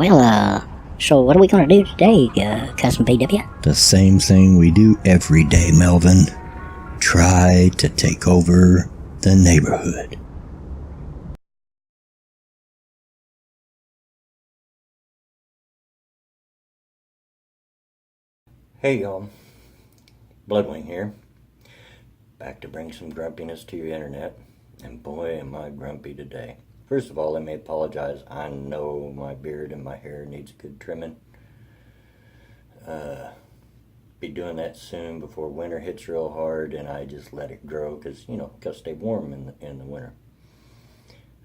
So what are we gonna do today, Cousin BW? The same thing we do every day, Melvin. Try to take over the neighborhood. Hey y'all, Bloodwing here, back to bring some grumpiness to your internet, and boy am I grumpy today. First of all, let me apologize. I know my beard and my hair needs a good trimming. Be doing that soon before winter hits real hard, and I just let it grow because, gotta stay warm in the winter.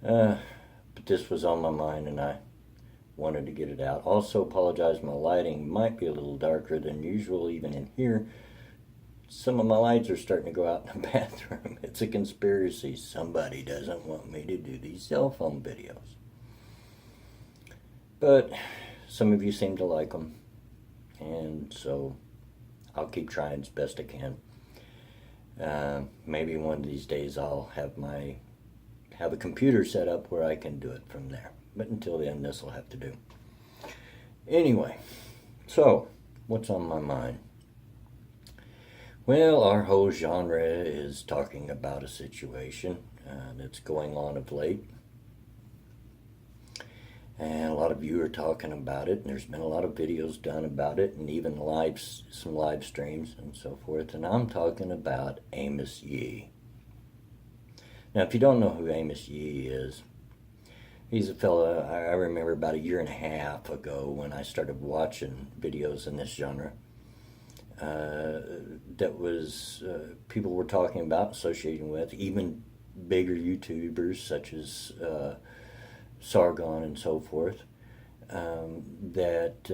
But this was on my mind and I wanted to get it out. Also apologize, my lighting might be a little darker than usual even in here. Some of my lights are starting to go out in the bathroom. It's a conspiracy. Somebody doesn't want me to do these cell phone videos. But some of you seem to like them, and so I'll keep trying as best I can. Maybe one of these days I'll have a computer set up where I can do it from there. But until then, this will have to do. Anyway, so what's on my mind? Well, our whole genre is talking about a situation that's going on of late. And a lot of you are talking about it, and there's been a lot of videos done about it, and even some live streams and so forth. And I'm talking about Amos Yee. Now, if you don't know who Amos Yee is, he's a fellow I remember about 1.5 years ago when I started watching videos in this genre. That was people were talking about, associating with, even bigger YouTubers such as Sargon and so forth, that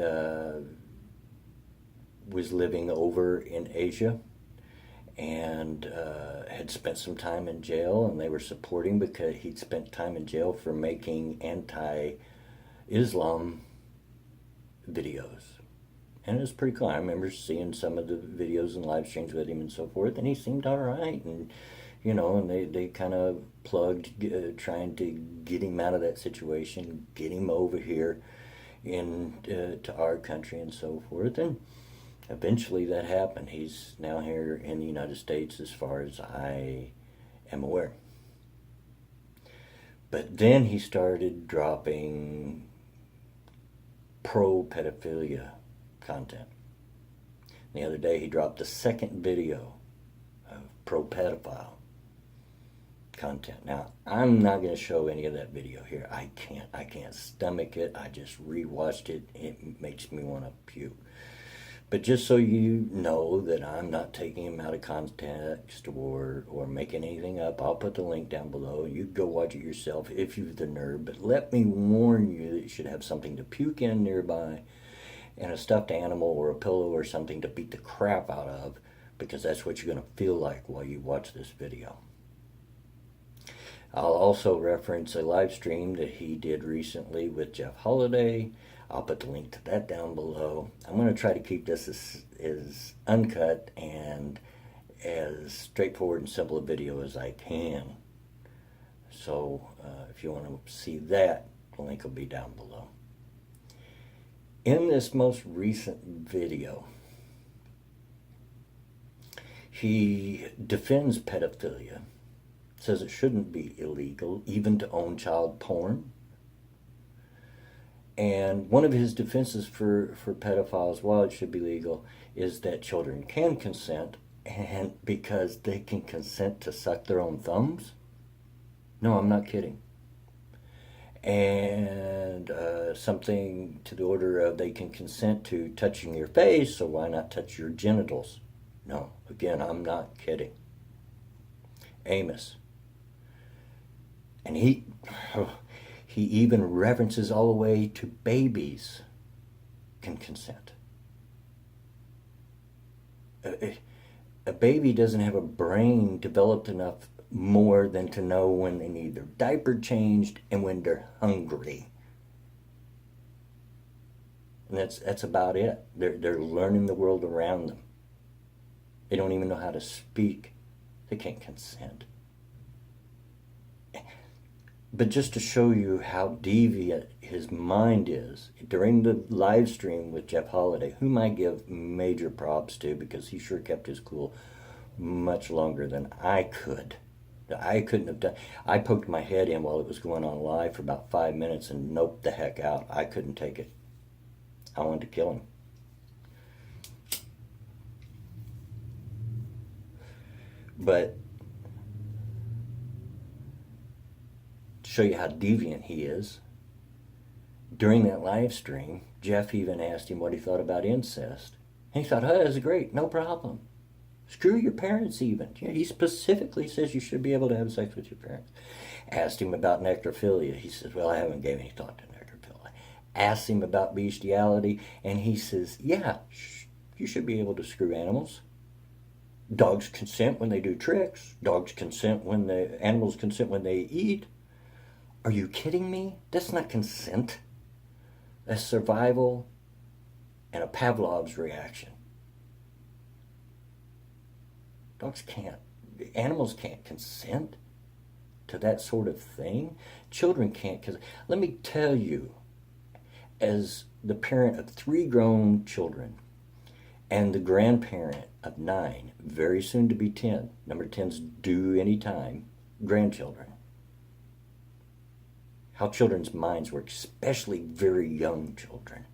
was living over in Asia and had spent some time in jail, and they were supporting because he'd spent time in jail for making anti-Islam videos. And it was pretty cool. I remember seeing some of the videos and live streams with him and so forth, and he seemed all right. And, and they kind of plugged, trying to get him out of that situation, get him over here to our country and so forth. And eventually that happened. He's now here in the United States as far as I am aware. But then he started dropping pro-pedophilia content. The other day he dropped the second video of pro-pedophile content. Now, I'm not going to show any of that video here. I can't stomach it. I just rewatched it. It makes me want to puke. But just so you know that I'm not taking him out of context or making anything up, I'll put the link down below. You can go watch it yourself if you're the nerd. But let me warn you that you should have something to puke in nearby, and a stuffed animal or a pillow or something to beat the crap out of, because that's what you're going to feel like while you watch this video. I'll also reference a live stream that he did recently with Jeff Holiday. I'll put the link to that down below. I'm going to try to keep this as uncut and as straightforward and simple a video as I can. So if you want to see that, the link will be down below. In this most recent video, he defends pedophilia, says it shouldn't be illegal even to own child porn. And one of his defenses for pedophiles, while it should be legal, is that children can consent, and because they can consent to suck their own thumbs. No, I'm not kidding. And something to the order of they can consent to touching your face, so why not touch your genitals? No, again, I'm not kidding. Amos. And he even references all the way to babies can consent. A baby doesn't have a brain developed enough more than to know when they need their diaper changed and when they're hungry. And that's about it. They're learning the world around them. They don't even know how to speak. They can't consent. But just to show you how deviant his mind is, during the live stream with Jeff Holiday, whom I give major props to because he sure kept his cool much longer than I could. I couldn't have done. I poked my head in while it was going on live for about 5 minutes and noped the heck out. I couldn't take it. I wanted to kill him. But to show you how deviant he is, during that live stream, Jeff even asked him what he thought about incest. And he thought, oh, that's great, no problem. Screw your parents even. Yeah, he specifically says you should be able to have sex with your parents. Asked him about necrophilia. He says, well, I haven't given any thought to necrophilia. Asked him about bestiality, and he says, yeah, you should be able to screw animals. Dogs consent when they do tricks. Dogs consent when animals consent when they eat. Are you kidding me? That's not consent. That's survival and a Pavlov's reaction. Dogs can't, animals can't consent to that sort of thing. Children can't consent. Let me tell you, as the parent of 3 grown children and the grandparent of 9, very soon to be 10, number 10's due anytime, grandchildren, how children's minds work, especially very young children.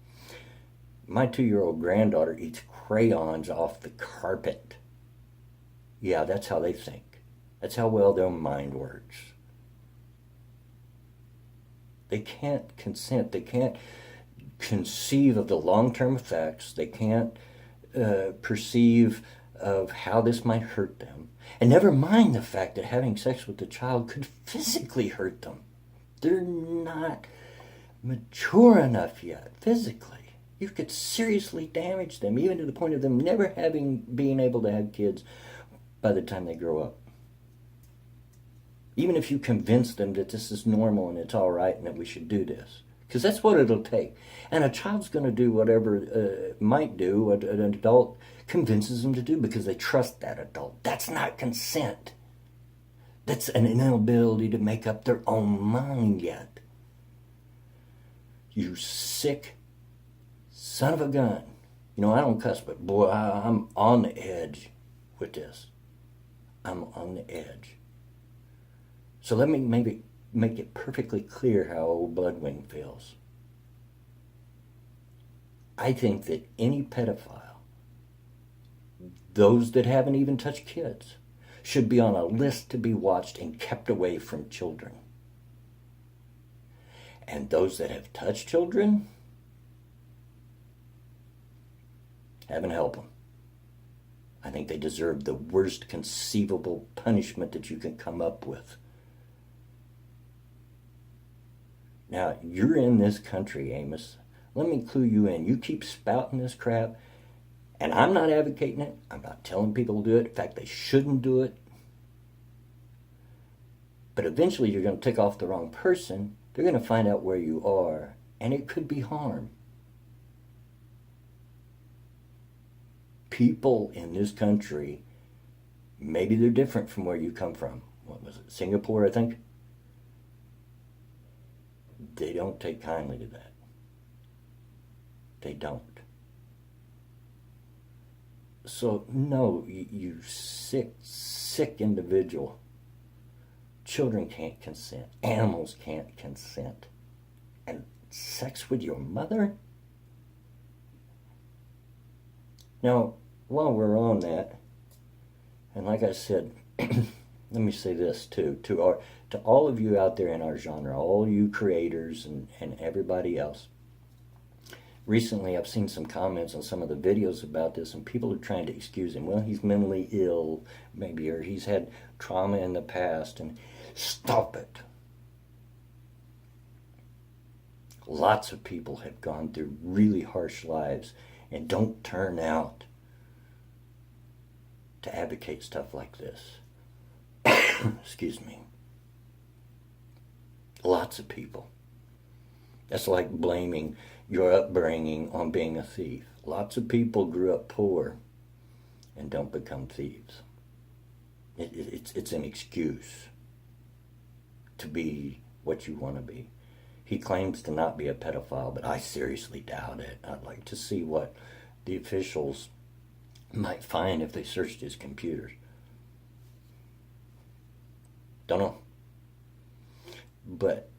My 2-year-old granddaughter eats crayons off the carpet. Yeah, that's how they think. That's how well their mind works. They can't consent. They can't conceive of the long-term effects. They can't perceive of how this might hurt them. And never mind the fact that having sex with the child could physically hurt them. They're not mature enough yet, physically. You could seriously damage them, even to the point of them never being able to have kids by the time they grow up. Even if you convince them that this is normal and it's all right and that we should do this. Because that's what it'll take. And a child's going to do whatever might do what an adult convinces them to do because they trust that adult. That's not consent. That's an inability to make up their own mind yet. You sick son of a gun. You know, I don't cuss, but boy, I'm on the edge with this. I'm on the edge. So let me maybe make it perfectly clear how old Bloodwing feels. I think that any pedophile, those that haven't even touched kids, should be on a list to be watched and kept away from children. And those that have touched children, heaven help them. I think they deserve the worst conceivable punishment that you can come up with. Now, you're in this country, Amos. Let me clue you in. You keep spouting this crap, and I'm not advocating it. I'm not telling people to do it. In fact, they shouldn't do it. But eventually you're going to tick off the wrong person. They're going to find out where you are, and it could be harm. People in this country, maybe they're different from where you come from. What was it, Singapore, I think? They don't take kindly to that. They don't. So, no, you sick individual. Children can't consent. Animals can't consent. And sex with your mother? Now, while we're on that, and like I said, let me say this too, to all of you out there in our genre, all you creators and everybody else. Recently, I've seen some comments on some of the videos about this, and people are trying to excuse him. Well, he's mentally ill, maybe, or he's had trauma in the past, and stop it. Lots of people have gone through really harsh lives and don't turn out to advocate stuff like this. Excuse me. Lots of people. That's like blaming your upbringing on being a thief. Lots of people grew up poor and don't become thieves. It's an excuse to be what you want to be. He claims to not be a pedophile, but I seriously doubt it. I'd like to see what the officials might find if they searched his computers. Don't know. But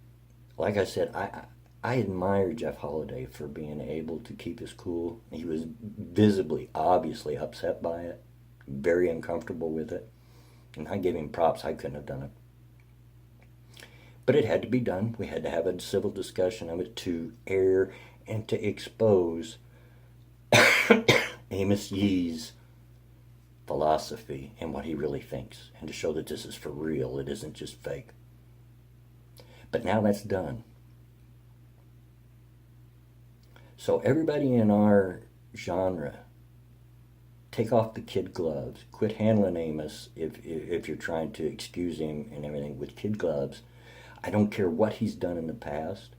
like I said, I admire Jeff Holiday for being able to keep his cool. He was visibly, obviously upset by it, very uncomfortable with it. And I give him props. I couldn't have done it. But it had to be done. We had to have a civil discussion of it to air and to expose Amos Yee's philosophy and what he really thinks, and to show that this is for real. It isn't just fake. But now that's done. So everybody in our genre, take off the kid gloves. Quit handling Amos if you're trying to excuse him and everything with kid gloves. I don't care what he's done in the past.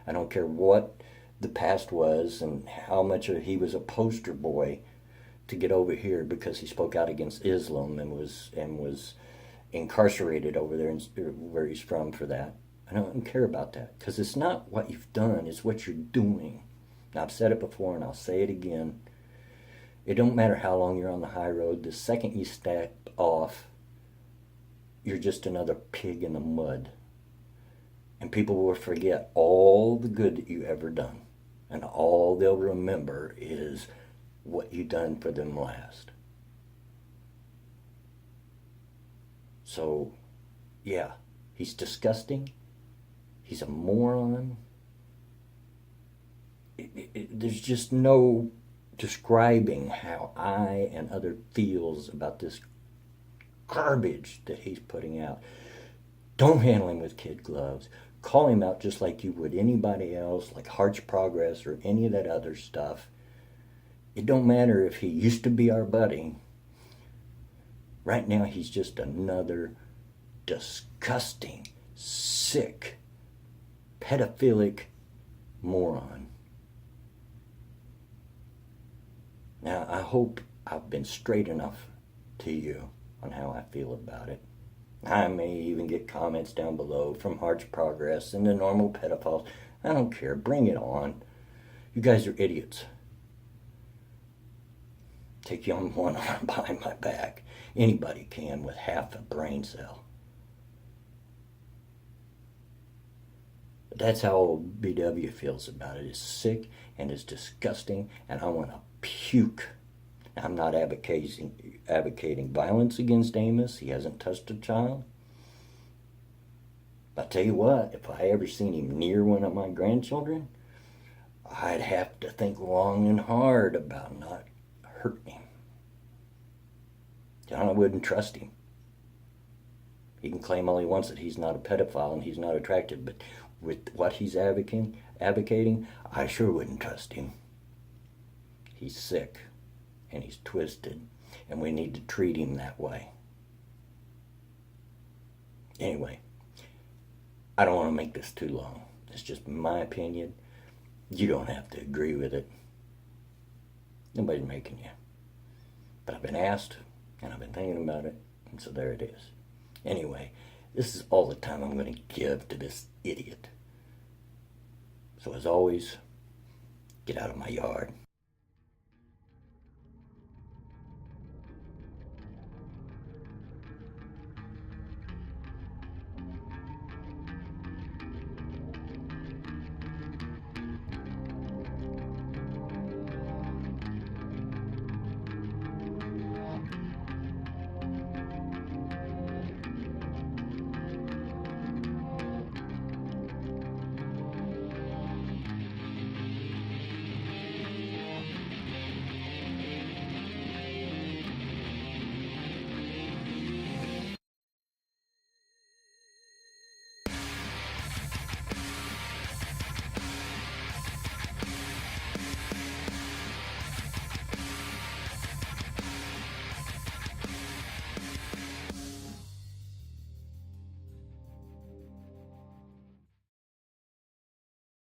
I don't care what the past was and how much he was a poster boy to get over here because he spoke out against Islam and was incarcerated over there where he's from for that. I don't care about that, because it's not what you've done, it's what you're doing. Now, I've said it before and I'll say it again. It don't matter how long you're on the high road. The second you step off, you're just another pig in the mud. And people will forget all the good that you ever done. And all they'll remember is what you done for them last. So, yeah, he's disgusting. He's a moron. There's just no describing how I and other feels about this garbage that he's putting out. Don't handle him with kid gloves. Call him out just like you would anybody else, like Heart's Progress or any of that other stuff. It don't matter if he used to be our buddy. Right now he's just another disgusting, sick, pedophilic moron. Now, I hope I've been straight enough to you on how I feel about it. I may even get comments down below from Heart's Progress and the normal pedophiles. I don't care. Bring it on. You guys are idiots. Take you on one arm behind my back. Anybody can with half a brain cell. But that's how Old BW feels about it. It's sick and it's disgusting, and I want to puke. Now, I'm not advocating violence against Amos. He hasn't touched a child. But I tell you what, if I ever seen him near one of my grandchildren, I'd have to think long and hard about not hurting him. I wouldn't trust him. He can claim all he wants that he's not a pedophile and he's not attractive, but with what he's advocating, I sure wouldn't trust him. He's sick and he's twisted, and we need to treat him that way. Anyway, I don't want to make this too long. It's just my opinion. You don't have to agree with it. Nobody's making you. But I've been asked, and I've been thinking about it, and so there it is. Anyway, this is all the time I'm going to give to this idiot. So as always, get out of my yard.